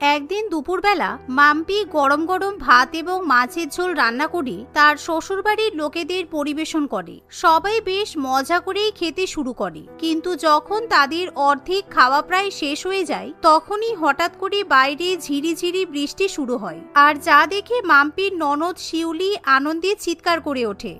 একদিন দুপুরবেলা মাম্পি গরম গরম ভাত এবং মাছের ঝোল রান্না করে তার শ্বশুরবাড়ির লোকেদের পরিবেশন করে। সবাই বেশ মজা করেই খেতে শুরু করে, কিন্তু যখন তাদের অর্ধেক খাওয়া প্রায় শেষ হয়ে যায় তখনই হঠাৎ করে বাইরে ঝিরিঝিরি বৃষ্টি শুরু হয়। আর যা দেখে মাম্পির ননদ শিউলি আনন্দে চিৎকার করে ওঠে,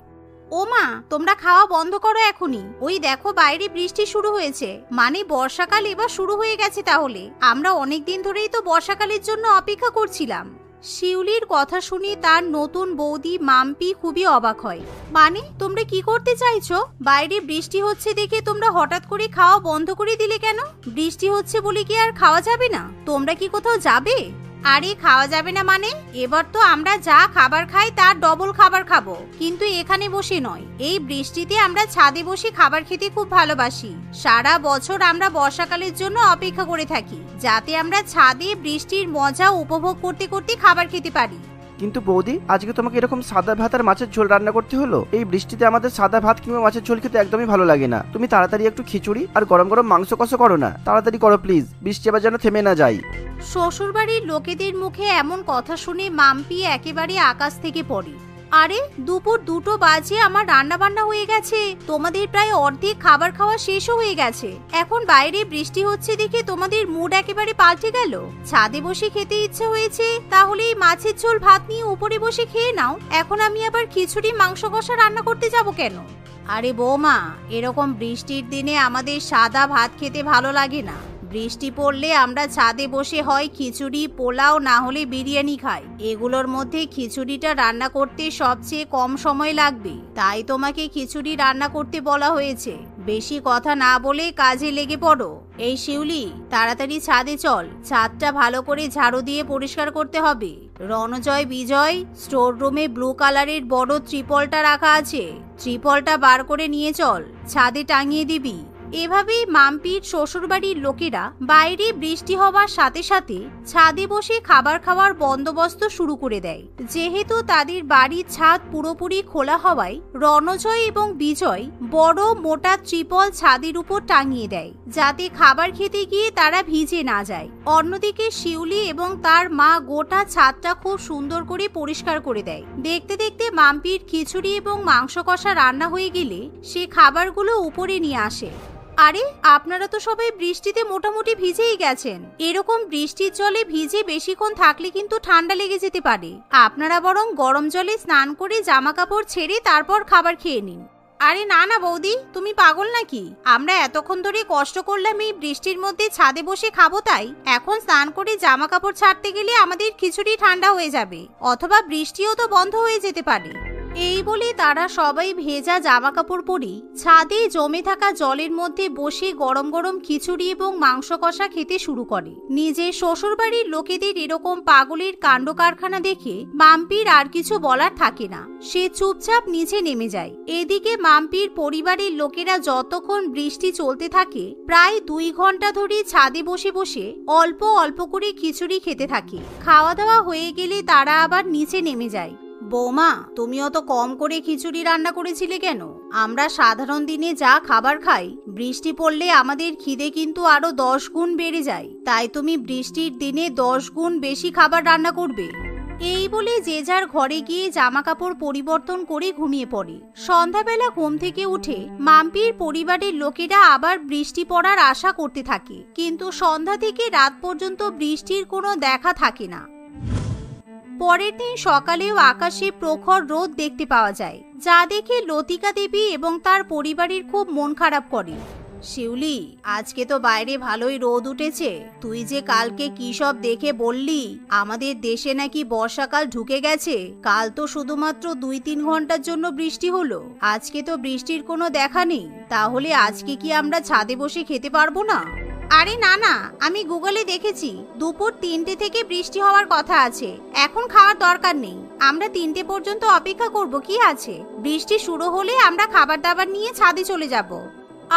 ওমা, তোমরা খাওয়া বন্ধ করো এখনই, ওই দেখো বাইরে বৃষ্টি শুরু হয়েছে, মানে বর্ষাকাল এবার শুরু হয়ে গেছে। তাহলে আমরা অনেকদিন ধরেই তো বর্ষাকালের জন্য অপেক্ষা করছিলাম। শিউলির কথা শুনে তার নতুন বৌদি মাম্পি খুবই অবাক হয়। মানে তোমরা কি করতে চাইছো? বাইরে বৃষ্টি হচ্ছে দেখে তোমরা হঠাৎ করে খাওয়া বন্ধ করে দিলে কেন? বৃষ্টি হচ্ছে বলে কি আর খাওয়া যাবে না? তোমরা কি কোথাও যাবে? আরে খাওয়া যাবে না মানে? এবার তো আমরা যা খাবার খাই তার ডবল খাবার খাবো, কিন্তু এখানে বসে নয়। এই বৃষ্টিতে আমরা ছাদে বসে খাবার খেতে খুব ভালোবাসি। সারা বছর আমরা বর্ষাকালের জন্য অপেক্ষা করে থাকি, যাতে আমরা ছাদে বৃষ্টির মজা উপভোগ করতে করতে খাবার খেতে পারি। কিন্তু বৌদি, আজকে তোমাকে এরকম সাদা ভাত আর মাছের ঝোল রান্না করতে হলো? এই বৃষ্টিতে আমাদের সাদা ভাত কিংবা মাছের ঝোল খেতে একদমই ভালো লাগে না। তুমি তাড়াতাড়ি একটু খিচুড়ি আর গরম গরম মাংস কষা করো না, তাড়াতাড়ি করো প্লিজ, বৃষ্টি আবার যেন থেমে না যায়। শ্বশুরবাড়ির লোকেদের মুখে এমন কথা শুনে মাম্পি একেবারে আকাশ থেকে পড়ে। আরে দুপুর 2টো বাজে আমার রান্না বান্না হয়ে গেছে, তোমাদের প্রায় অর্ধেক খাবার খাওয়া শেষও হয়ে গেছে, এখন বাইরে বৃষ্টি হচ্ছে দেখে তোমাদের মুড একেবারে পাল্টে গেল। ছাদে বসে খেতে ইচ্ছে হয়েছে, তাহলে এই মাছের ঝোল ভাত নিয়ে উপরে বসে খেয়ে নাও। এখন আমি আবার খিচুড়ি মাংস কষা রান্না করতে যাব কেন? আরে বৌমা, এরকম বৃষ্টির দিনে আমাদের সাদা ভাত খেতে ভালো লাগে না। বৃষ্টি পড়লে আমরা ছাদে বসে হয় খিচুড়ি, পোলাও, না হলে বিরিয়ানি খাই। এগুলোর মধ্যে খিচুড়িটা রান্না করতে সবচেয়ে কম সময় লাগবে, তাই তোমাকে খিচুড়ি রান্না করতে বলা হয়েছে। বেশি কথা না বলে কাজে লেগে পড়ো। এই শিউলি, তাড়াতাড়ি ছাদে চল, ছাদটা ভালো করে ঝাড়ু দিয়ে পরিষ্কার করতে হবে। রণজয়, বিজয়, স্টোর রুমে ব্লু কালারের বড় ত্রিপলটা রাখা আছে, ত্রিপলটা বার করে নিয়ে চল, ছাদে টাঙিয়ে দিবি। এভাবেই মাম্পির শ্বশুরবাড়ির লোকেরা বাইরে বৃষ্টি হওয়ার সাথে সাথে ছাদে বসে খাবার খাওয়ার বন্দোবস্ত শুরু করে দেয়। যেহেতু তাদের বাড়ির ছাদ পুরোপুরি খোলা হওয়ায় রণজয় এবং বিজয় বড় মোটা ত্রিপল ছাদের উপর টাঙিয়ে দেয়, যাতে খাবার খেতে গিয়ে তারা ভিজে না যায়। অন্যদিকে শিউলি এবং তার মা গোটা ছাদটা খুব সুন্দর করে পরিষ্কার করে দেয়। দেখতে দেখতে মাম্পির খিচুড়ি এবং মাংস কষা রান্না হয়ে গেলে সে খাবারগুলো উপরে নিয়ে আসে। আরে আপনারা তো সবাই বৃষ্টিতে মোটামুটি ভিজেই গেছেন। এরকম বৃষ্টির জলে ভিজে বেশিক্ষণ থাকলে কিন্তু ঠান্ডা লেগে যেতে পারে। আপনারা বরং গরম জলে স্নান করে জামা কাপড় ছেড়ে তারপর খাবার খেয়ে নিন। আরে না না বৌদি, তুমি পাগল নাকি? আমরা এতক্ষণ ধরে কষ্ট করলাম এই বৃষ্টির মধ্যে ছাদে বসে খাবো, তাই এখন স্নান করে জামা কাপড় ছাড়তে গেলে আমাদের খিচুড়ি ঠান্ডা হয়ে যাবে, অথবা বৃষ্টিও তো বন্ধ হয়ে যেতে পারে। এই বলে তারা সবাই ভেজা জামা কাপড় পরে ছাদে জমে থাকা জলের মধ্যে বসে গরম গরম খিচুড়ি এবং মাংস কষা খেতে শুরু করে। নিজের শ্বশুরবাড়ির লোকেদের এরকম পাগলের কাণ্ড কারখানা দেখে মাম্পির আর কিছু বলার থাকে না, সে চুপচাপ নিচে নেমে যায়। এদিকে মাম্পির পরিবারের লোকেরা যতক্ষণ বৃষ্টি চলতে থাকে প্রায় 2 ঘন্টা ধরে ছাদে বসে বসে অল্প অল্প করে খিচুড়ি খেতে থাকে। খাওয়া দাওয়া হয়ে গেলে তারা আবার নিচে নেমে যায়। বৌমা, তুমি অত কম করে খিচুড়ি রান্না করেছিলে কেন? আমরা সাধারণ দিনে যা খাবার খাই, বৃষ্টি পড়লে আমাদের খিদে কিন্তু আরো 10 গুণ বেড়ে যায়, তাই তুমি বৃষ্টির দিনে 10 গুণ বেশি খাবার রান্না করবে। এই বলে যে যার ঘরে গিয়ে জামা কাপড় পরিবর্তন করে ঘুমিয়ে পড়ে। সন্ধ্যাবেলা ঘুম থেকে উঠে মাম্পির পরিবারের লোকেরা আবার বৃষ্টি পড়ার আশা করতে থাকে, কিন্তু সন্ধ্যা থেকে রাত পর্যন্ত বৃষ্টির কোনো দেখা থাকে না। পরের দিন সকালেও আকাশে প্রখর রোদ দেখতে পাওয়া যায়, যা দেখে লতিকা দেবী এবং তার পরিবারের খুব মন খারাপ করে। শিউলি, আজকে তো বাইরে ভালোই রোদ উঠেছে। তুই যে কালকে কি সব দেখে বললি আমাদের দেশে নাকি বর্ষাকাল ঢুকে গেছে, কাল তো শুধুমাত্র 2-3 ঘন্টার জন্য বৃষ্টি হলো, আজকে তো বৃষ্টির কোনো দেখা নেই। তাহলে আজকে কি আমরা ছাদে বসে খেতে পারবো না? আরে না না, আমি গুগলে দেখেছি দুপুর 3টে থেকে বৃষ্টি হওয়ার কথা আছে, এখন খাওয়ার দরকার নেই। আমরা 3টে পর্যন্ত অপেক্ষা করব, কি আছে? বৃষ্টি শুরু হলে আমরা খাবার দাবার নিয়ে ছাদে চলে যাব।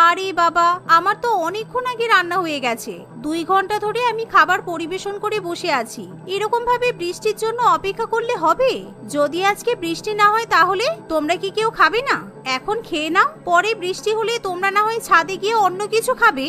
আরে বাবা, আমার তো অনেকক্ষণ আগে রান্না হয়ে গেছে, 2 ঘন্টা ধরে আমি খাবার পরিবেশন করে বসে আছি। এরকম ভাবে বৃষ্টির জন্য অপেক্ষা করলে হবে? যদি আজকে বৃষ্টি না হয় তাহলে তোমরা কি কেউ খাবে না? এখন খেয়ে নাও, পরে বৃষ্টি হলে তোমরা না হয় ছাদে গিয়ে অন্য কিছু খাবে।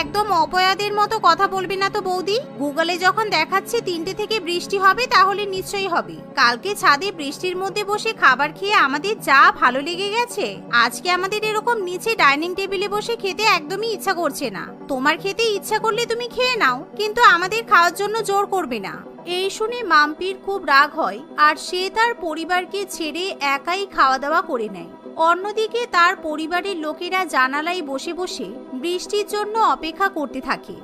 একদম অপয়াদের মতো কথা বলবে না তো বৌদি। গুগলে যখন দেখাচ্ছে 3টে থেকে বৃষ্টি হবে তাহলে নিশ্চয়ই হবে। কালকে ছাদে বৃষ্টির মধ্যে বসে খাবার খেয়ে আমাদের যা ভালো লেগে গেছে, আজকে আমাদের এরকম নিচে ডাইনিং টেবিলে বসে খেতে একদমই ইচ্ছা করছে না। তোমার খেতে ইচ্ছা করলে তুমি খেয়ে নাও, কিন্তু আমাদের খাওয়ার জন্য জোর করবে না। এই শুনে মাম্পির খুব রাগ হয় আর সে তার পরিবারকে ছেড়ে একাই খাওয়া দাওয়া করে নেয়। অন্যদিকে তার পরিবারের লোকেরা জানালায় বসে বসে বৃষ্টির জন্য অপেক্ষা করতে থাকে।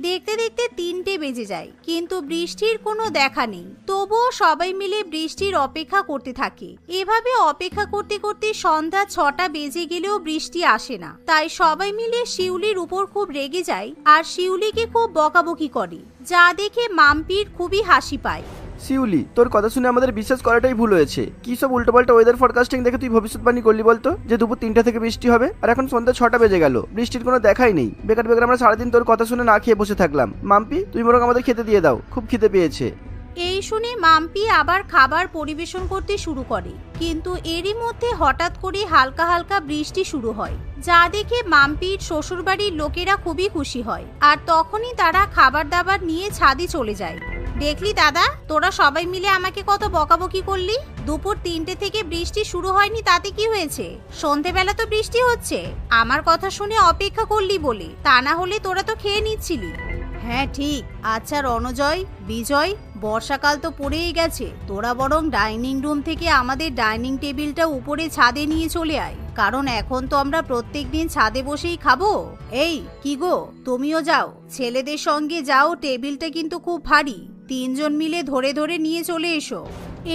দেখতে দেখতে 3টে বেজে যায়, কিন্তু বৃষ্টির কোনো দেখা নেই। তবুও সবাই মিলে বৃষ্টির অপেক্ষা করতে থাকে। এভাবে অপেক্ষা করতে করতে সন্ধ্যা 6টা বেজে গেলেও বৃষ্টি আসে না। তাই সবাই মিলে শিউলির উপর খুব রেগে যায় আর শিউলিকে খুব বকাবকি করে, যা দেখে মাম্পির খুবই হাসি পায়। শিউলি, তোর কথা শুনে আমাদের বিশ্বাস করাটাই ভুল হয়েছে। কি সব উল্টোপাল্টা ওয়েদার ফরকাস্টিং দেখে তুই ভবিষ্যৎবাণী করলি বলতো যে দুপুর 3টা থেকে বৃষ্টি হবে, আর এখন সন্ধ্যা 6টা বেজে গেল, বৃষ্টির কোনো দেখাই নেই। বেকার বেকার আমরা সারাদিন তোর কথা শুনে না খেয়ে বসে থাকলাম। মাম্পি, তুই বরং আমাদের খেতে দিয়ে দাও, খুব খিদে পেয়েছে। এই শুনে মাম্পি আবার খাবার পরিবেশন করতে শুরু করে, কিন্তু এরই মধ্যে হঠাৎ করে হালকা হালকা বৃষ্টি শুরু হয়, যা দেখে মাম্পির শ্বশুরবাড়ির লোকেরা খুবই খুশি হয়। আর তখনই তারা খাবার দাবার নিয়ে ছাদে চলে যায়। দেখলি দাদা, তোরা সবাই মিলে আমাকে কত বকাবকি করলি। দুপুর 3টে থেকে বৃষ্টি শুরু হয়নি, তাতে কি হয়েছে? সন্ধেবেলা তো বৃষ্টি হচ্ছে। আমার কথা শুনে অপেক্ষা করলি বলে, তা না হলে তোরা তো খেয়ে নিচ্ছিলি। হ্যাঁ ঠিক। আচ্ছা রণজয়, বিজয়, বর্ষাকাল তো পড়েই গেছে, তোরা বরং ডাইনিং রুম থেকে আমাদের ডাইনিং টেবিলটা উপরে ছাদে নিয়ে চলে আয়, কারণ এখন তো আমরা প্রত্যেকদিন ছাদে বসেই খাবো। এই কি গো, তুমিও যাও, ছেলেদের সঙ্গে যাও, টেবিলটা কিন্তু খুব ভারী, 3জন মিলে ধরে ধরে নিয়ে চলে এসো।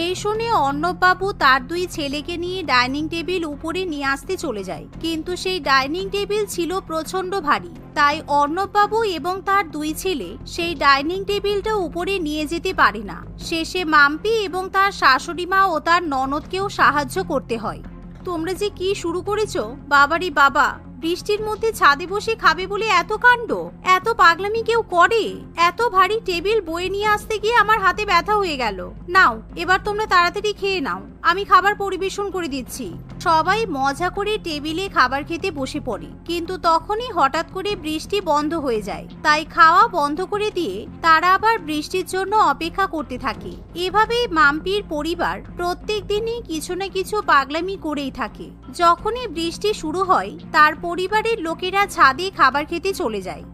এই শুনে অর্ণববাবু তার 2 ছেলেকে নিয়ে ডাইনিং টেবিল উপরে নিয়ে আসতে চলে যায়, কিন্তু সেই ডাইনিং টেবিল ছিল প্রচন্ড ভারী। তাই অর্ণববাবু এবং তার 2 ছেলে সেই ডাইনিং টেবিলটা উপরে নিয়ে যেতে পারে না। শেষে মাম্পি এবং তার শাশুড়ি মা ও তার ননদকেও সাহায্য করতে হয়। তোমরা যে কি শুরু করেছো বাবারি বাবা, বৃষ্টির মধ্যে ছাদে বসে খাবে বলে এত কাণ্ড, এত পাগলামি কেউ করে? এত ভারী টেবিল বয়ে নিয়ে আসতে গিয়ে আমার হাতে ব্যথা হয়ে গেল। নাও এবার তোমরা তাড়াতাড়ি খেয়ে নাও, আমি খাবার পরিবেশন করে দিচ্ছি। সবাই মজা করে টেবিলে খাবার খেতে বসে পড়ে, কিন্তু তখনই হঠাৎ করে বৃষ্টি বন্ধ হয়ে যায়। তাই খাওয়া বন্ধ করে দিয়ে তারা আবার বৃষ্টির জন্য অপেক্ষা করতে থাকে। এভাবেই মাম্পির পরিবার প্রত্যেক দিনই কিছু না কিছু পাগলামি করেই থাকে। যখনই বৃষ্টি শুরু হয়, তার পরিবারের লোকেরা ছাদে খাবার খেতে চলে যায়।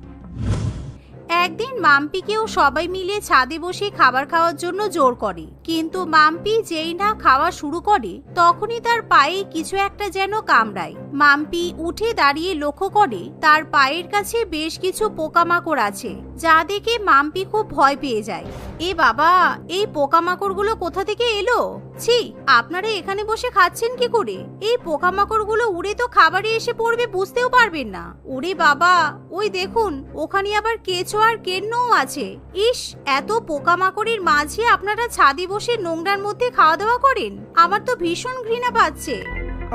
একদিন মাম্পিকেও সবাই মিলে ছাদে বসে খাবার খাওয়ার জন্য জোর করে, কিন্তু মাম্পি যেই না খাওয়া শুরু করে তখনই তার পায়ে কিছু একটা যেন কামড়ায়। মাম্পি উঠে দাঁড়িয়ে লক্ষ্য করে তার পায়ের কাছে বেশ কিছু পোকামাকড় আছে, যা দেখে মাম্পি খুব ভয় পেয়ে যায়। এ বাবা, এই পোকামাকড়গুলো কোথা থেকে এলো? ছি, আপনারা এখানে বসে খাচ্ছেন কি করে? এই পোকামাকড়গুলো উড়ে তো খাবারে এসে পড়বে, বুঝতেও পারবেন না। ওরে বাবা, ওই দেখুন, ওখানে আবার কেঁচো আর কেন্নও আছে। ইস, এত পোকামাকড়ের মাঝে আপনারা ছাদে বসে নোংরার মধ্যে খাওয়া দাওয়া করেন? আমার তো ভীষণ ঘৃণা পাচ্ছে।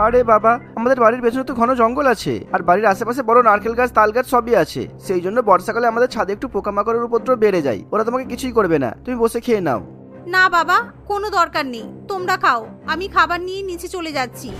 আরে বাবা, আমাদের বাড়ির পেছনে তো ঘন জঙ্গল আছে, আর বাড়ির আশেপাশে বড় নারকেল গাছ, তাল গাছ সবই আছে। সেই জন্য বর্ষাকালে আমাদের ছাদে একটু পোকামাকড়ের উপদ্রব বেড়ে যায়। ওরা তোমাকে কিছুই করবে না, তুমি বসে খেয়ে নাও। না বাবা, কোনো দরকার নেই, তোমরা খাও, আমি খাবার নিয়ে নিচে চলে যাচ্ছি।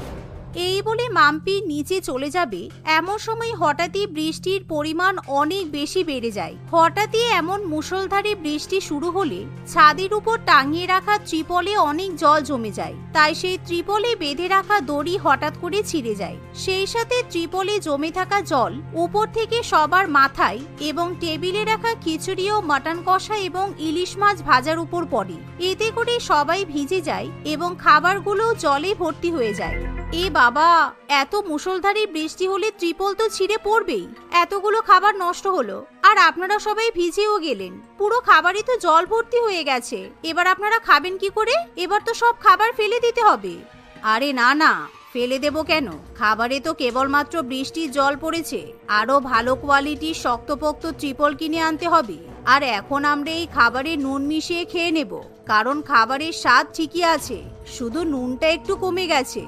এই বলে মাম্পি নিচে চলে যাবে, এমন সময় হঠাৎই বৃষ্টির পরিমাণ অনেক বেশি বেড়ে যায়। হঠাৎই এমন মুষলধারে বৃষ্টি শুরু হলে ছাদের উপর টাঙিয়ে রাখা ত্রিপলে অনেক জল জমে যায়। তাই সেই ত্রিপলে বেঁধে রাখা দড়ি হঠাৎ করে ছিঁড়ে যায়। সেই সাথে ত্রিপলে জমে থাকা জল উপর থেকে সবার মাথায় এবং টেবিলে রাখা খিচুড়ি ও মাটন কষা এবং ইলিশ মাছ ভাজার উপর পড়ে। এতে করে সবাই ভিজে যায় এবং খাবারগুলো জলে ভর্তি হয়ে যায়। এ বাবা, এত মুষলধারে বৃষ্টি হলে ত্রিপল তো ছিঁড়ে পড়বেই। এতগুলো খাবার নষ্ট হলো, আর আপনারা সবাই ভিজেও গেলেন। পুরো খাবারই তো জল ভর্তি হয়ে গেছে। এবার আপনারা খাবেন কি করে? এবার তো সব খাবার ফেলে দিতে হবে। আরে না না, ফেলে দেব কেন? খাবারে তো কেবলমাত্র বৃষ্টির জল পড়েছে। আরো ভালো কোয়ালিটির শক্তপোক্ত ত্রিপল কিনে আনতে হবে। আর এখন আমরা এই খাবারে নুন মিশিয়ে খেয়ে নেব, কারণ খাবারের স্বাদ ঠিকই আছে, শুধু নুনটা একটু কমে গেছে।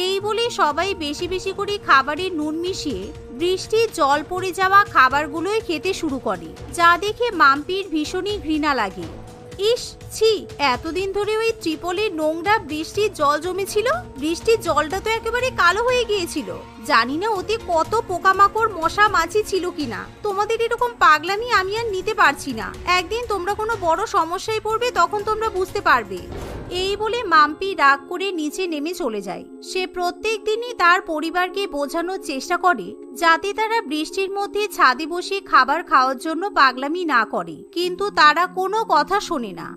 এই বলে সবাই বেশি বেশি করে খাবারে নুন মিশিয়ে বৃষ্টির জল পড়ে যাওয়া খাবারগুলোই খেতে শুরু করে, যা দেখে মাম্পির ভীষণই ঘৃণা লাগে। ইস ছি, এতদিন ধরে ওই ত্রিপলের নোংরা বৃষ্টির জল জমেছিল। বৃষ্টির জলটা তো একেবারে কালো হয়ে গিয়েছিল। জানি না ওতে কত পোকামাকড় মশা মাছি ছিল কিনা। তোমাদের এরকম পাগলামি আমি আর নিতে পারছি না। একদিন তোমরা কোনো বড় সমস্যায় পড়বে, তখন তোমরা বুঝতে পারবে। এই বলে মাম্পি রাগ করে নিচে নেমে চলে যায়। সে প্রত্যেক দিনই তার পরিবারকে বোঝানোর চেষ্টা করে যাতে তারা বৃষ্টির মধ্যে ছাদে বসে খাবার খাওয়ার জন্য পাগলামি না করে, কিন্তু তারা কোনো কথা শোনে না।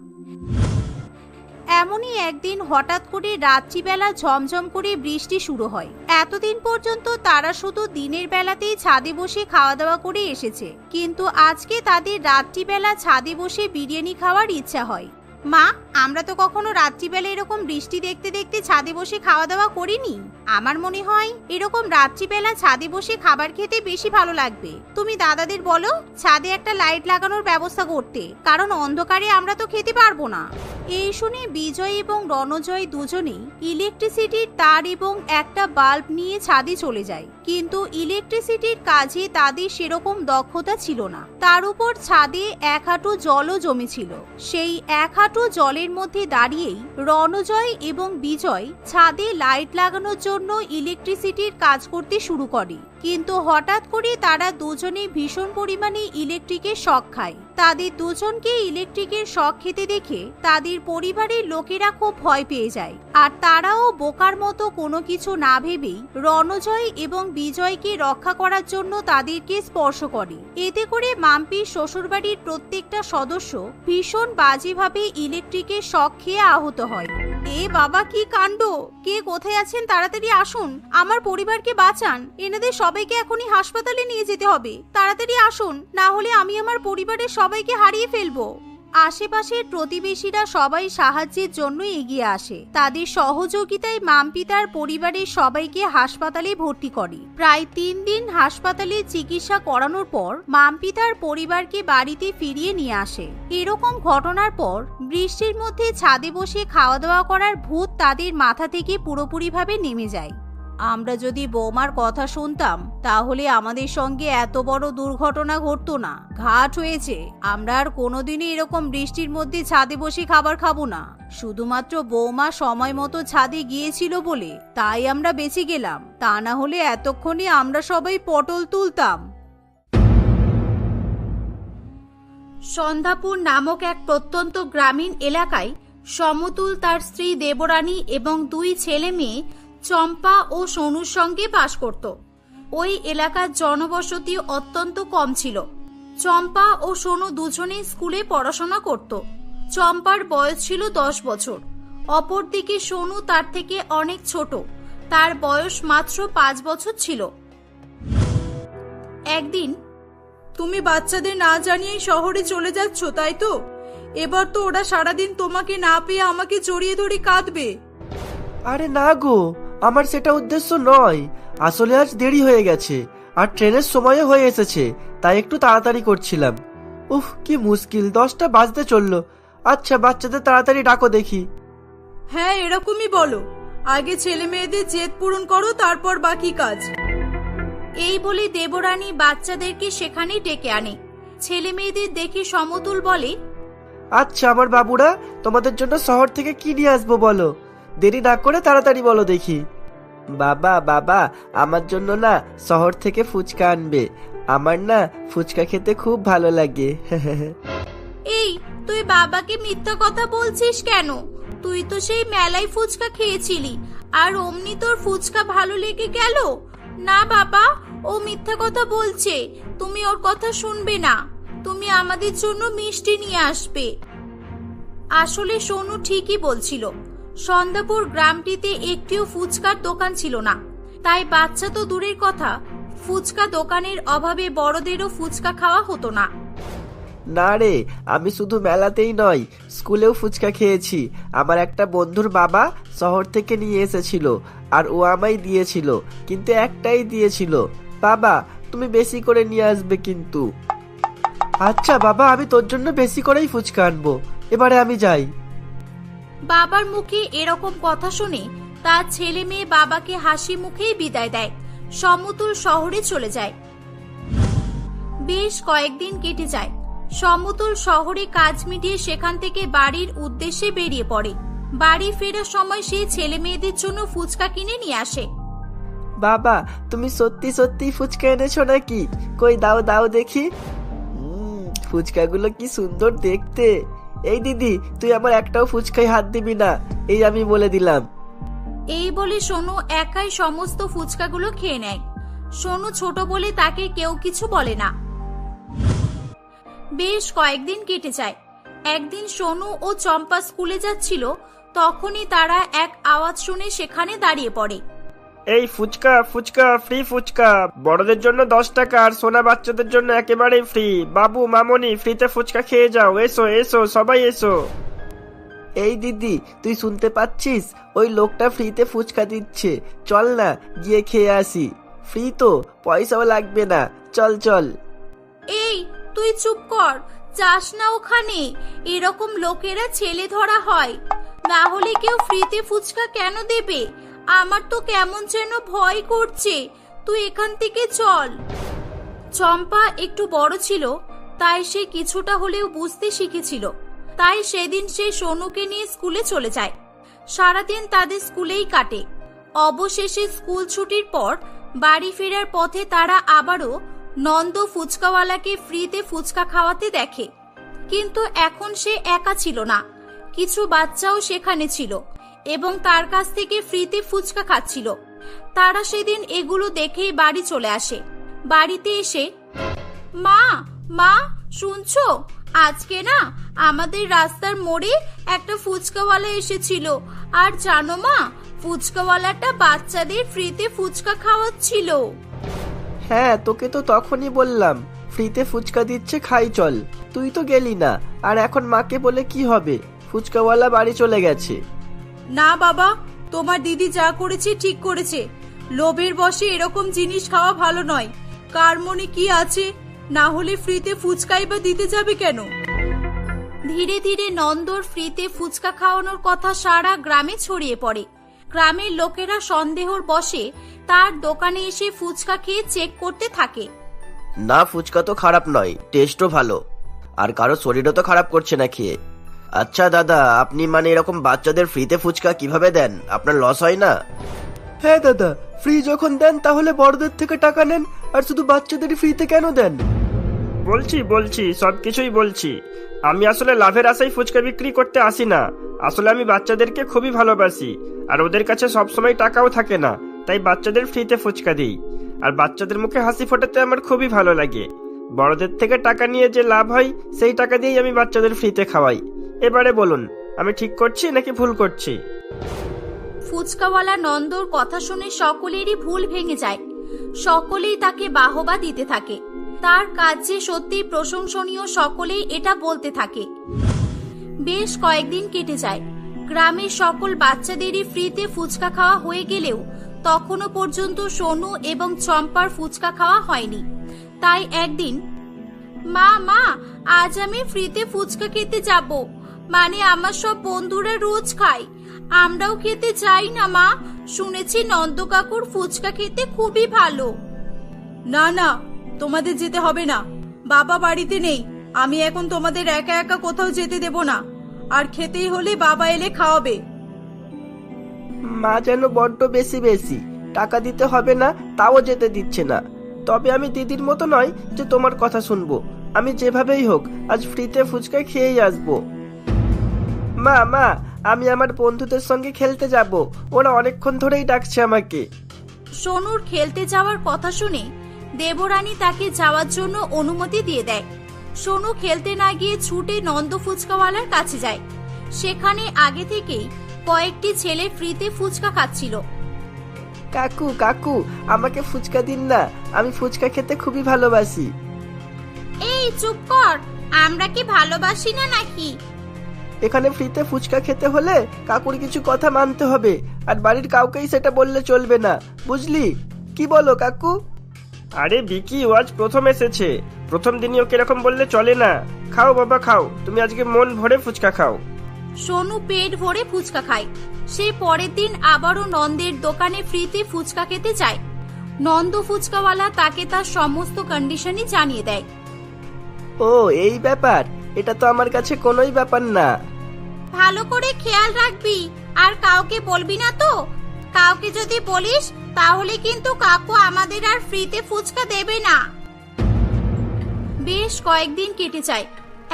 এমনই একদিন হঠাৎ করে রাত্রিবেলা ঝমঝম করে বৃষ্টি শুরু হয়। এতদিন পর্যন্ত তারা শুধু দিনের বেলাতেই ছাদে বসে খাওয়া দাওয়া করে এসেছে, কিন্তু আজকে তাদের রাত্রিবেলা ছাদে বসে বিরিয়ানি খাওয়ার ইচ্ছা হয়। মা, আমরা তো কখনো রাত্রিবেলা এরকম বৃষ্টি দেখতে দেখতে ছাদে বসে খাওয়া দাওয়া করিনি। আমার মনে হয় এরকম রাত্রিবেলা ছাদে বসে খাবার খেতে বেশি ভালো লাগবে। তুমি দাদাদের বলো ছাদে একটা লাইট লাগানোর ব্যবস্থা করতে, কারণ অন্ধকারে আমরা তো খেতে পারবো না। এই শুনে বিজয় এবং রণজয় দুজনেই ইলেকট্রিসিটির তার এবং একটা বাল্ব নিয়ে ছাদে চলে যায়, কিন্তু ইলেকট্রিসিটির কাজে তাদের সেরকম দক্ষতা ছিল না। তার উপর ছাদে 1 হাঁটু জলও জমেছিল। সেই 1 হাঁটু জলের মধ্যে দাঁড়িয়েই রণজয় এবং বিজয় ছাদে লাইট লাগানোর জন্য ইলেকট্রিসিটির কাজ করতে শুরু করে, কিন্তু হঠাৎ করে তারা দুজনে ভীষণ পরিমাণে ইলেকট্রিকের শক খায়। তাদের দুজনকে ইলেকট্রিকের শক খেতে দেখে তাদের পরিবারের লোকেরা খুব ভয় পেয়ে যায়, আর তারাও বোকার মতো কোনো কিছু না ভেবেই রণজয় এবং বিজয়কে রক্ষা করার জন্য তাদেরকে স্পর্শ করে। এতে করে মাম্পির শ্বশুরবাড়ির প্রত্যেকটা সদস্য ভীষণ বাজেভাবে ইলেকট্রিকের শক খেয়ে আহত হয়। এ বাবা, কি কাণ্ড! কে কোথায় আছেন? তাড়াতাড়ি আসুন, আমার পরিবারকে বাঁচান। এনাদের সবাইকে এখনই হাসপাতালে নিয়ে যেতে হবে। তাড়াতাড়ি আসুন, না হলে আমি আমার পরিবারের সবাইকে হারিয়ে ফেলবো। আশেপাশের প্রতিবেশীরা সবাই সাহায্যের জন্য এগিয়ে আসে। তাদের সহযোগিতায় মাম্পি তার পরিবারের সবাইকে হাসপাতালে ভর্তি করে। প্রায় 3 দিন হাসপাতালে চিকিৎসা করানোর পর মাম্পি তার পরিবারকে বাড়িতে ফিরিয়ে নিয়ে আসে। এরকম ঘটনার পর বৃষ্টির মধ্যে ছাদে বসে খাওয়া দাওয়া করার ভূত তাদের মাথা থেকে পুরোপুরিভাবে নেমে যায়। আমরা যদি বৌমার কথা শুনতাম তাহলে আমাদের সঙ্গে এত বড় দুর্ঘটনা ঘটতো না। ঘাট হয়েছে, আমরা আর কোনোদিনই এরকম বৃষ্টির মধ্যে ছাদে বসে খাবার খাবো না। শুধুমাত্র বৌমা সময় মতো ছাদে গিয়েছিল বলে তাই আমরা বেঁচে গেলাম, তা না হলে এতক্ষণে আমরা সবাই পটল তুলতাম। সন্ধ্যাপুর নামক এক প্রত্যন্ত গ্রামীণ এলাকায় সমতুল তার স্ত্রী দেবরানী এবং 2 ছেলে মেয়ে চম্পা ও সোনুর সঙ্গে বাস করত। ওই এলাকার জনবসতি অত্যন্ত কম ছিল। চম্পা ও সোনু দুজনেই স্কুলে পড়াশোনা করত। চম্পার বয়স ছিল 10 বছর। অপরদিকে সোনু তার থেকে অনেক ছোট, তার বয়স মাত্র 5 বছর ছিল। একদিন, তুমি বাচ্চাদের না জানিয়েই শহরে চলে যাচ্ছ, তাই তো? এবার তো ওরা সারাদিন তোমাকে না পেয়ে আমাকে জড়িয়ে ধরে কাঁদবে। আরে না গো, আমার সেটা উদ্দেশ্য নয়। আসলে আজ দেরি হয়ে গেছে আর ট্রেনের সময়ও হয়ে এসেছে, তাই একটু তাড়াতাড়ি করছিলাম। উফ, কি মুশকিল, 10টা বাজতে চললো। আচ্ছা, বাচ্চাদের তাড়াতাড়ি ডাকো দেখি। হ্যাঁ, এরকমই বলো। আগে ছেলে মেয়েদের জেদ পূরণ করো, তারপর বাকি কাজ। এই বলে দেবরানী বাচ্চাদেরকে সেখানে ডেকে আনে। ছেলে মেয়েদের দেখে সমতুল বলে, আচ্ছা আমার বাবুরা, তোমাদের জন্য শহর থেকে কি নিয়ে আসবো বলো? দেরি না করে তাড়াতাড়ি বলো দেখি। বাবা বাবা, আমার জন্য না শহর থেকে ফুচকা আনবে। আমার না ফুচকা খেতে খুব ভালো লাগে। এই, তুই বাবাকে মিথ্যা কথা বলছিস কেন? তুই তো সেই মেলায় ফুচকা খেয়েছিলি, আর অমনি তোর ফুচকা ভালো লেগে গেল? না বাবা, ও মিথ্যা কথা বলছে। তুমি ওর কথা শুনবে না। তুমি আমাদের জন্য মিষ্টি নিয়ে আসবে। আসলে সোনু ঠিকই বলছিল। সন্ধ্যাপুর গ্রামটিতে একটিও ফুচকার দোকান ছিল না। তাই বাচ্চা তো দূরের কথা, ফুচকা দোকানের অভাবে বড়দেরও ফুচকা খাওয়া হতো না। না রে, আমি শুধু মেলাতেই নয়, স্কুলেও ফুচকা খেয়েছি। আমার একটা বন্ধুর বাবা শহর থেকে নিয়ে এসেছিল, আর ও আমায় দিয়েছিল, কিন্তু একটাই দিয়েছিল। বাবা, তুমি বেশি করে নিয়ে আসবে কিন্তু। আচ্ছা বাবা, আমি তোর জন্য বেশি করেই ফুচকা আনবো। এবারে আমি যাই। বাবার মুখে এরকম কথা শুনে তার ছেলে মেয়ে বাবাকে হাসি মুখেই বিদায় দেয়। সমতুল শহরে চলে যায়। বেশ কয়েকদিন কেটে যায়। সমতল শহরে কাজ মিটিয়ে সেখান থেকে বাড়ির উদ্দেশ্যে বেরিয়ে পড়ে। বাড়ি ফেরার সময় সে ছেলে মেয়েদের জন্য ফুচকা কিনে নিয়ে আসে। বাবা, তুমি সত্যি সত্যি ফুচকা এনেছো নাকি? কই দাও দাও দেখি। ফুচকাগুলো কি সুন্দর দেখতে। এই দিদি, তুই আমার একটাও ফুচকায় হাত দিবি না, এই আমি বলে দিলাম। এই বলে সোনু একাই সমস্ত ফুচকাগুলো খেয়ে নেয়। সোনু ছোট বলে তাকে কেউ কিছু বলে না। বেশ কয়েকদিন কেটে যায়। একদিন সোনু ও চম্পা স্কুলে যাচ্ছিল, তখনই তারা এক আওয়াজ শুনে সেখানে দাঁড়িয়ে পড়ে। এই ফুচকা ফুচকা ফ্রি ফুচকা, বড়দের জন্য 10 টাকা আর সোনা বাচ্চাদের জন্য একেবারেই ফ্রি। বাবু মামনি, ফ্রিতে ফুচকা খেয়ে যাও, এসো এসো সবাই এসো। এই দিদি, তুই শুনতে পাচ্ছিস? ওই লোকটা ফ্রিতে ফুচকা দিচ্ছে, চল না গিয়ে খেয়ে আসি। ফ্রি তো, পয়সাও লাগবে না, চল চল। এই তুই চুপ কর, যাস না ওখানে। এরকম লোকেরা ছেলে ধরা হয়, না হলে কেউ ফ্রিতে ফুচকা কেন দেবে? আমার তো কেমন যেন ভয় করছে, তুই এখান থেকে চল। চম্পা একটু বড় ছিল, তাই সে কিছুটা হলেও বুঝতে শিখেছিল। তাই সেদিন সে সোনুকে নিয়ে স্কুলে চলে যায়। সারাদিন তাদের স্কুলেই কাটে। অবশেষে স্কুল ছুটির পর বাড়ি ফেরার পথে তারা আবারও নন্দ ফুচকাওয়ালাকে ফ্রিতে ফুচকা খাওয়াতে দেখে। কিন্তু এখন সে একা ছিল না, কিছু বাচ্চাও সেখানে ছিল এবং তার কাছ থেকে ফ্রিতে ফুচকা খাচ্ছিল। তারা সেদিন এগুলো দেখেই বাড়ি চলে আসে। বাড়িতে এসে, মা মা শুনছো, আজকে না আমাদের রাস্তার মোড়ে একটা ফুচকাওয়ালা এসেছিল। আর জানো মা, ফুচকাওয়ালাটা বাচ্চাদের ফ্রিতে ফুচকা খাওয়াচ্ছিল। হ্যাঁ, তোকে তো তখনই বললাম ফ্রিতে ফুচকা দিচ্ছে, খাই চল। তুই তো গেলি না, আর এখন মাকে বলে কি হবে? ফুচকাওয়ালা বাড়ি চলে গেছে। না বাবা, তোমার দিদি যা করেছে ঠিক করেছে। লোভের বশে এরকম জিনিস খাওয়া ভালো নয়। কার মনে কি আছে, না হলে ফ্রিতে ফুচকাই বা দিতে যাবে কেন? ধীরে ধীরে নন্দর ফ্রিতে ফুচকা খাওয়ানোর কথা সারা গ্রামে ছড়িয়ে পড়ে। গ্রামের লোকেরা সন্দেহর বশে তার দোকানে এসে ফুচকা খেয়ে চেক করতে থাকে। না, ফুচকা তো খারাপ নয়, টেস্টও ভালো, আর কারো শরীরও তো খারাপ করছে না খেয়ে। আচ্ছা দাদা, আপনি মানে এরকম বাচ্চাদের ফ্রিতে ফুচকা কিভাবে দেন? আপনার লস হয় না? হ্যাঁ দাদা, ফ্রি যখন দেন তাহলে বড়দের থেকে টাকা নেন, আর শুধু বাচ্চাদের ফ্রিতে কেন দেন? বলছি সবকিছুই বলছি। আমি আসলে লাভের আশায় ফুচকা বিক্রি করতে আসি না। আসলে আমি বাচ্চাদেরকে খুবই ভালোবাসি, আর ওদের কাছে সবসময় টাকাও থাকে না, তাই বাচ্চাদের ফ্রিতে ফুচকা দিই। আর বাচ্চাদের মুখে হাসি ফোটাতে আমার খুবই ভালো লাগে। বড়দের থেকে টাকা নিয়ে যে লাভ হয়, সেই টাকা দিয়েই আমি বাচ্চাদের ফ্রিতে খাওয়াই। এবারে বলুন, আমি ঠিক করছি নাকি ভুল করছি? ফুচকাওয়ালা নন্দর কথা শুনে সকলেরই ভুল ভেঙে যায়। সকলেই তাকে বাহবা দিতে থাকে। তার কাজ যে সত্যি প্রশংসনীয়, সকলেই এটা বলতে থাকে। বেশ কয়েকদিন কেটে যায়। গ্রামের সকল বাচ্চাদেরই ফ্রিতে ফুচকা খাওয়া হয়ে গেলেও তখনও পর্যন্ত সোনু এবং চম্পার ফুচকা খাওয়া হয়নি। তাই একদিন, মা আজ আমি ফ্রিতে ফুচকা খেতে যাব। মানে আমার সব বন্ধুরা রোজ খায়, আমরাও খেতে চাই না মা। শুনেছি নন্দ কাকুর ফুচকা খেতে খুবই ভালো। না না, তোমাদের যেতে হবে না। বাবা বাড়িতে নেই, আমি এখন তোমাদের একা একা কোথাও যেতে দেব না। আর খেতেই হলে বাবা এলে খাওয়াবে। মা যেন বড্ড বেশি বেশি টাকা দিতে হবে না তাও যেতে দিচ্ছে না। তবে আমি দিদির মতো নয় যে তোমার কথা শুনবো। আমি যেভাবেই হোক আজ ফ্রিতে ফুচকা খেয়েই আসবো। মা আমি আমার বন্ধুদের সঙ্গে খেলতে যাব, ওরা অনেকক্ষণ ধরেই ডাকছে আমাকে। সোনুর খেলতে যাওয়ার কথা শুনে দেবরানী তাকে যাওয়ার জন্য অনুমতি দিয়ে দেয়। সোনু খেলতে না গিয়ে ছুটে নন্দ ফুচকাওয়ালার কাছে যায়। সেখানে আগে থেকেই কয়েকটি ছেলে ফ্রিতে ফুচকা খাচ্ছিল। কাকু আমাকে ফুচকা দিন না, আমি ফুচকা খেতে খুবই ভালোবাসি। এই চুপ কর, আমরা কি ভালোবাসি না নাকি? এখানে ফ্রিতে ফুচকা খেতে হলে কাকুর কিছু কথা মানতে হবে, আর বাড়ির কাউকেই সেটা বললে চলবে না, বুঝলি? কি বলো কাকু? আরে বিকি, ও আজ প্রথম এসেছে, প্রথম দিনই ওকে এরকম বললে চলে না। খাও বাবা খাও, তুমি আজকে মন ভরে ফুচকা খাও। সোনু পেট ভরে ফুচকা খায়। সে পরের দিন আবারও নন্দের দোকানে ফ্রিতে ফুচকা খেতে যায়। নন্দ ফুচকাওয়ালা তাকে তার সমস্ত কন্ডিশনই জানিয়ে দেয়। ও এই ব্যাপার, এটা তো আমার কাছে কোনোই ব্যাপার না। ভালো করে খেয়াল রাখবি, আর কাউকে বলবি না তো। কাউকে যদি বলিস তাহলে কিন্তু কাকু আমাদের আর ফ্রিতে ফুচকা দেবে না। বেশ কয়েকদিন কেটে যায়।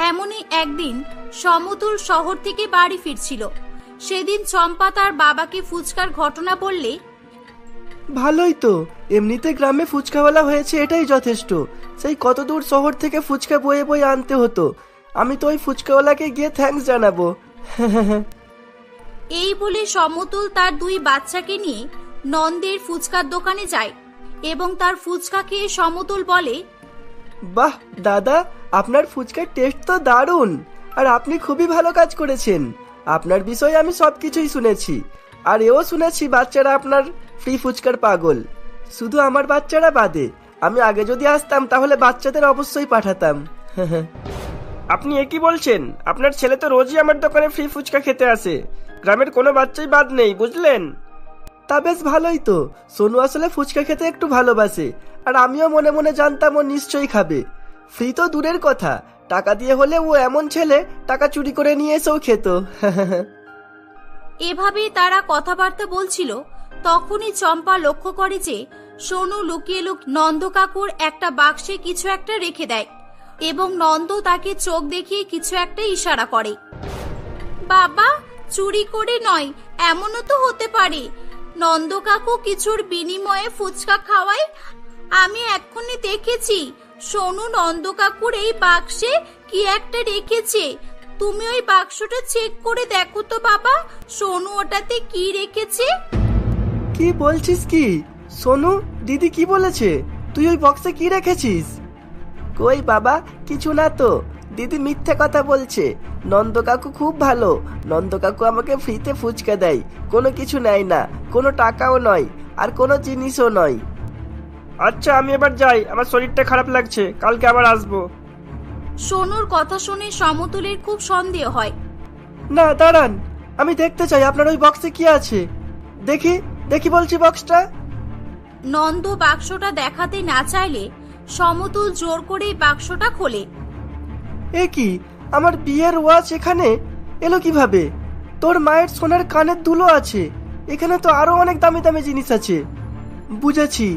এমনই একদিন সমতুল শহর থেকে বাড়ি ফিরছিল। সেদিন চম্পা তার বাবাকে ফুচকার ঘটনা বললে, ভালোই তো, এমনিতে গ্রামে ফুচকাওয়ালা হয়েছে এটাই যথেষ্ট। সেই কত দূর শহর থেকে ফুচকা বয়ে বয়ে আনতে হতো, আমি তো ওই ফুচকাওয়ালাকে গিয়ে থ্যাঙ্কস জানাবো। এই বলে সমতুল তার দুই বাচ্চাকে নিয়ে নন্দের ফুচকার দোকানে যায় এবং তার ফুচকা খেয়ে সমতুল বলে, বাহ দাদা, আপনার ফুচকার টেস্ট তো দারুণ, আর আপনি খুবই ভালো কাজ করেছেন। আপনার বিষয়ে আমি সবকিছুই শুনেছি, আর এও শুনেছি বাচ্চারা আপনার ফ্রি ফুচকার পাগল। শুধু আমার বাচ্চারা বাদে, আমি আগে যদি আসতাম তাহলে বাচ্চাদের অবশ্যই পাঠাতাম। আপনি একই বলছেন? আপনার ছেলে তো রোজই আমার দোকানে ফ্রি ফুচকা খেতে আসে, গ্রামের কোনো বাচ্চাই বাদ নেই, বুঝলেন? তা বেশ ভালোই তো। সোনু আসলে ফুচকা খেতে একটু ভালোবাসে, আর আমিও মনে মনে জানতাম ও নিশ্চয়ই খাবে। ফ্রি তো দূরের কথা, টাকা দিয়ে হলে ও এমন ছেলে টাকা চুরি করে নিয়ে এসেও খেত। এভাবে তারা কথাবার্তা বলছিল। তখনই চম্পা লক্ষ্য করে যে সোনু লুকিয়ে নন্দ কাকুর একটা বাক্সে কিছু একটা রেখে দেয় এবং নন্দ তাকে চোখ দেখিয়ে কিছু একটা ইশারা করে। বাবা, চুরি করে নয়, এমনও তো হতে পারে নন্দ কাকু কিছুর বিনিময়ে ফুচকা খাওয়ায়। আমি এক্ষুনি দেখেছি সোনু নন্দ কাকুর এই বাক্সে কি একটা রেখেছে। তুমি ওই বাক্সটা চেক করে দেখো তো বাবা, সোনু ওটাতে কি রেখেছে। কি বলছিস কি? সোনু দিদি কি বলেছে? তুই ওই বক্সে কি রেখেছিস? কই বাবা, কিছু না তো। দিদি মিথ্যে কথা বলছে। নন্দ কাকু খুব ভালো, নন্দ কাকু আমাকে ফ্রিতে ফুচকা দেয়, কোনো কিছু নেয় না, কোনো টাকাও নয়, আর কোনো জিনিসও নয়। আচ্ছা আমি এবার যাই, আমার শরীরটা খারাপ লাগছে, কালকে আবার আসবো। সোনুর কথা শুনে সমতুলের খুব সন্দেহ হয়। না দাঁড়ান, আমি দেখতে চাই আপনার ওই বক্সে কি আছে। দেখি দেখি বলছি বক্সটা। নন্দ বাক্সটা দেখাতে না চাইলে সমতুল জোর করে বাক্সটা খোলে। এ কি, আমার বিয়ের ওয়াচ এখানে এলো কিভাবে? তোর মায়ের সোনার কানের দুলো আছে, এখানে তো আরো অনেক দামি দামি জিনিস আছে। বুঝেছি,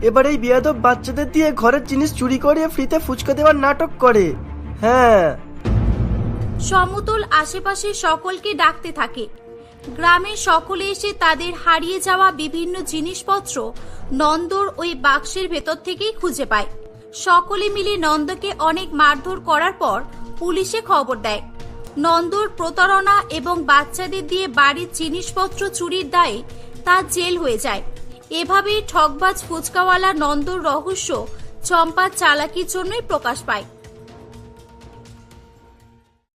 এবার এই বেয়াদব বাচ্চাদের দিয়ে ঘরের জিনিস চুরি করিয়ে ফ্রিতে ফুচকা দেওয়ার নাটক করে। হ্যাঁ। সমতুল আশেপাশে সকলকে ডাকতে থাকে। গ্রামের সকলে এসে তাদের হারিয়ে যাওয়া বিভিন্ন জিনিসপত্র নন্দর ওই বাক্সের ভেতর থেকেই খুঁজে পায়। সকলে মিলে নন্দকে অনেক মারধর করার পর পুলিশে খবর দেয়। নন্দর প্রতারণা এবং বাচ্চাদের দিয়ে বাড়ির জিনিসপত্র চুরির দায়ে তার জেল হয়ে যায়। এভাবেই ঠকবাজ ফুচকাওয়ালা নন্দর রহস্য চম্পার চালাকির জন্যই প্রকাশ পায়।